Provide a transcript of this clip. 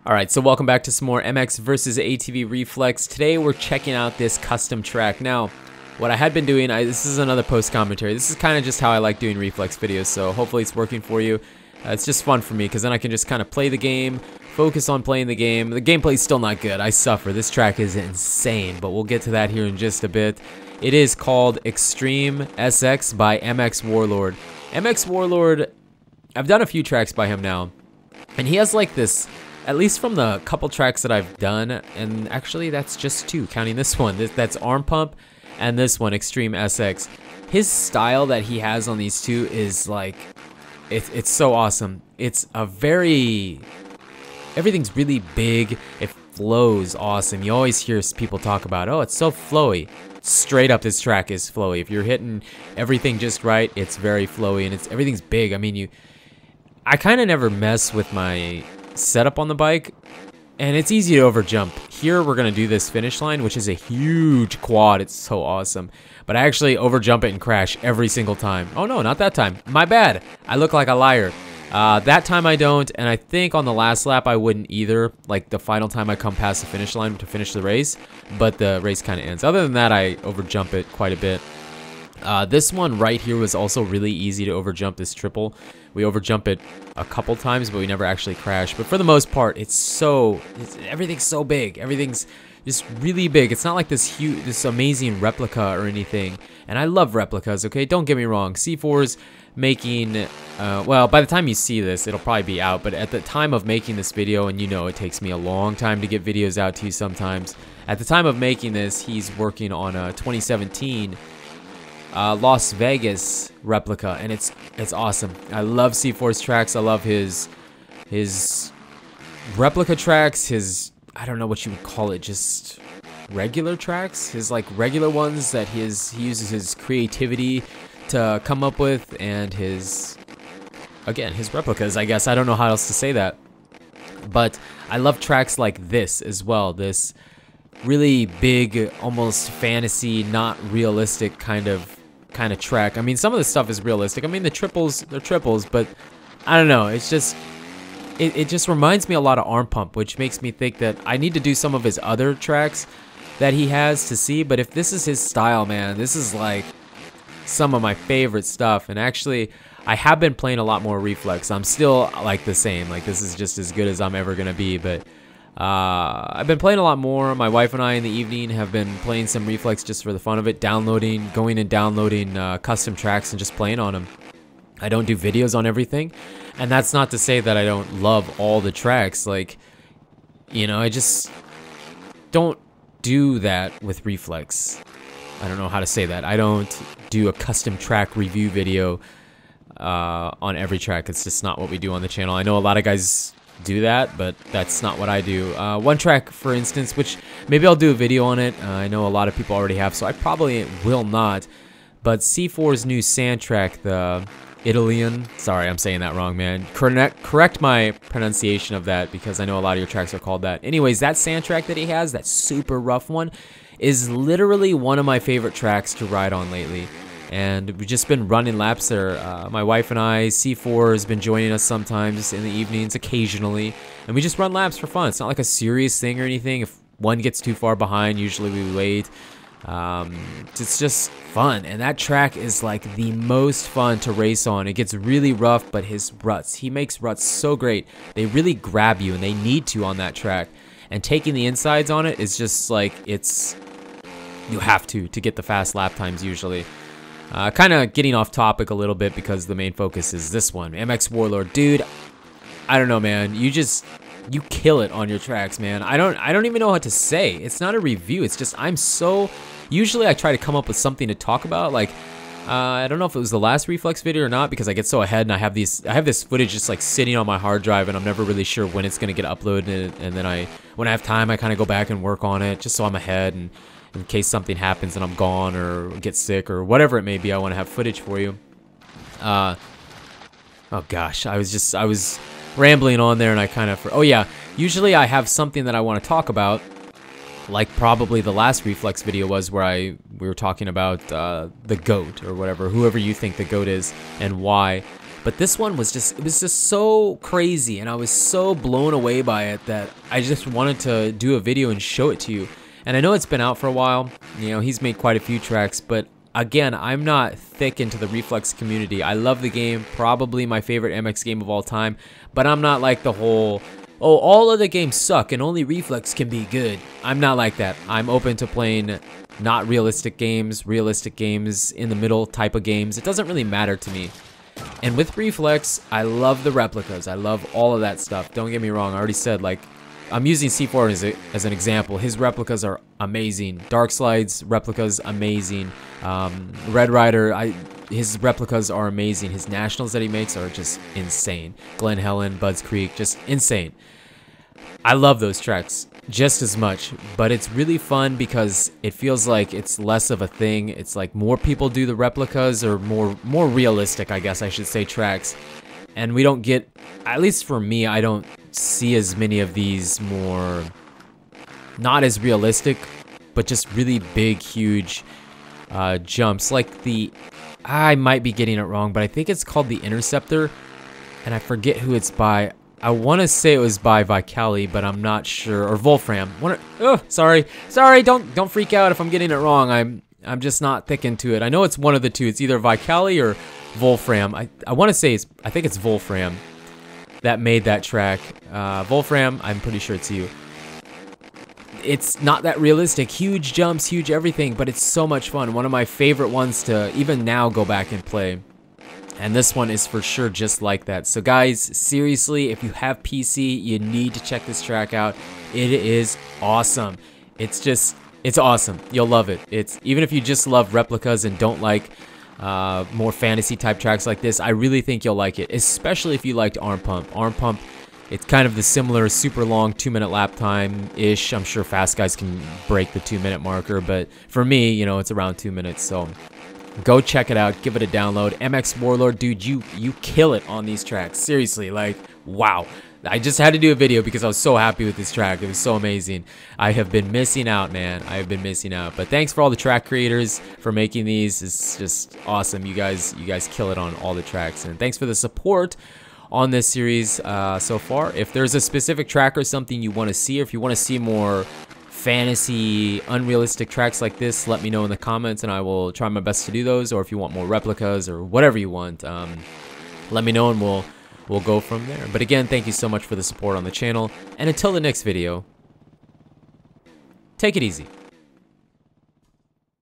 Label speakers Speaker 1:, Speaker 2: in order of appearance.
Speaker 1: Alright, so welcome back to some more MX versus ATV Reflex. Today we're checking out this custom track. Now, what I had been doing, this is another post commentary. This is kind of just how I like doing Reflex videos, so hopefully it's working for you. It's just fun for me because then I can just kind of play the game, focus on playing the game. The gameplay's still not good. I suffer. This track is insane, but we'll get to that here in just a bit. It is called Extreme SX by MX Warlord. MX Warlord, I've done a few tracks by him now, and he has like this, at least from the couple tracks that I've done, and actually that's just two, counting this one. That's Arm Pump, and this one, Extreme SX. His style that he has on these two is like, it's so awesome. It's a very, everything's really big. It flows awesome. You always hear people talk about, oh, it's so flowy. Straight up, this track is flowy. If you're hitting everything just right, it's very flowy, and everything's big. I mean, I kind of never mess with my setup on the bike, and it's easy to over jump. Here we're gonna do this finish line, which is a huge quad. It's so awesome, but I actually over jump it and crash every single time. Oh no, not that time, my bad. I look like a liar. That time I don't, and I think on the last lap I wouldn't either, like the final time I come past the finish line to finish the race, but the race kind of ends. Other than that, I over jump it quite a bit. This one right here was also really easy to over jump, this triple. We over jump it a couple times, but we never actually crash. But for the most part, everything's so big. Everything's just really big. It's not like this amazing replica or anything. And I love replicas, okay? Don't get me wrong. C4's making, well, by the time you see this, it'll probably be out. But at the time of making this video, and you know it takes me a long time to get videos out to you sometimes. At the time of making this, he's working on a 2017 Las Vegas replica, and it's awesome. I love C4's tracks. I love his replica tracks, I don't know what you would call it, just regular tracks, his like regular ones that he uses his creativity to come up with, and his replicas, I guess. I don't know how else to say that, but I love tracks like this as well. This really big, almost fantasy, not realistic kind of track. I mean, some of the stuff is realistic. I mean, they're triples, but I don't know. It's just, it just reminds me a lot of Arm Pump, which makes me think that I need to do some of his other tracks that he has to see. But if this is his style, man, this is like some of my favorite stuff. And actually, I have been playing a lot more Reflex. I'm still like the same. Like, this is just as good as I'm ever gonna be, but I've been playing a lot more. My wife and I in the evening have been playing some Reflex just for the fun of it, going and downloading custom tracks and just playing on them. I don't do videos on everything, and that's not to say that I don't love all the tracks. Like, you know, I just don't do that with Reflex. I don't know how to say that. I don't do a custom track review video on every track. It's just not what we do on the channel. I know a lot of guys do that, but that's not what I do. One track, for instance, which maybe I'll do a video on it. I know a lot of people already have, so I probably will not. But C4's new sand track, the Italian, sorry, I'm saying that wrong, man. Correct my pronunciation of that, because I know a lot of your tracks are called that. Anyways, that sand track that he has, that super rough one, is literally one of my favorite tracks to ride on lately. And we've just been running laps there. My wife and I, C4 has been joining us sometimes in the evenings, occasionally, and we just run laps for fun. It's not like a serious thing or anything. If one gets too far behind, usually we wait. It's just fun, and that track is like the most fun to race on. It gets really rough, but his ruts, he makes ruts so great. They really grab you, and they need to on that track. And taking the insides on it is just like, you have to get the fast lap times usually. Kind of getting off topic a little bit because the main focus is this one. MX Warlord, dude, I don't know, man. You kill it on your tracks, man. I don't even know what to say. It's not a review. It's just, usually I try to come up with something to talk about. Like, I don't know if it was the last Reflex video or not, because I get so ahead and I have this footage just like sitting on my hard drive, and I'm never really sure when it's gonna get uploaded. And then when I have time, I kind of go back and work on it just so I'm ahead, and in case something happens and I'm gone or get sick or whatever it may be, I want to have footage for you. Oh gosh, I was rambling on there, and I kind of, oh yeah, usually I have something that I want to talk about, like probably the last Reflex video was, where we were talking about the GOAT or whatever, whoever you think the GOAT is and why. But this one was just, it was just so crazy, and I was so blown away by it that I just wanted to do a video and show it to you. And I know it's been out for a while, you know, he's made quite a few tracks, but again, I'm not thick into the Reflex community. I love the game, probably my favorite MX game of all time, but I'm not like the whole, oh, all other games suck and only Reflex can be good. I'm not like that. I'm open to playing not realistic games in the middle type of games. It doesn't really matter to me. And with Reflex, I love the replicas. I love all of that stuff. Don't get me wrong. I already said, like, I'm using C4 as an example. His replicas are amazing. Dark Slide's replicas, amazing. Red Rider, his replicas are amazing. His nationals that he makes are just insane. Glen Helen, Budds Creek, just insane. I love those tracks just as much, but it's really fun because it feels like it's less of a thing. It's like more people do the replicas, or more realistic, I guess I should say, tracks. And we don't get, at least for me, I don't see as many of these more, not as realistic, but just really big, huge jumps. Like the, I might be getting it wrong, but I think it's called the Interceptor, and I forget who it's by. I want to say it was by Vicali, but I'm not sure, or Wolfram. Oh, sorry, don't freak out if I'm getting it wrong. I'm just not thick into it. I know it's one of the two. It's either Vicali or Wolfram. I want to say I think it's Wolfram that made that track. Wolfram, I'm pretty sure it's you. It's not that realistic. Huge jumps, huge everything, but it's so much fun. One of my favorite ones to even now go back and play. And this one is for sure just like that. So guys, seriously, if you have PC, you need to check this track out. It is awesome. It's awesome. You'll love it. Even if you just love replicas and don't like more fantasy type tracks like this, I really think you'll like it, especially if you liked Arm Pump. Arm Pump, it's kind of the similar super long 2-minute lap time-ish. I'm sure fast guys can break the 2-minute marker, but for me, you know, it's around 2 minutes, so go check it out, give it a download. MX Warlord, dude, you kill it on these tracks. Seriously, like, wow. I just had to do a video because I was so happy with this track. It was so amazing. I have been missing out, man. I have been missing out. But thanks for all the track creators for making these. It's just awesome. You guys kill it on all the tracks. And thanks for the support on this series so far. If there's a specific track or something you want to see, or if you want to see more fantasy, unrealistic tracks like this, let me know in the comments and I will try my best to do those. Or if you want more replicas or whatever you want, let me know and we'll go from there. But again, thank you so much for the support on the channel, and until the next video, take it easy.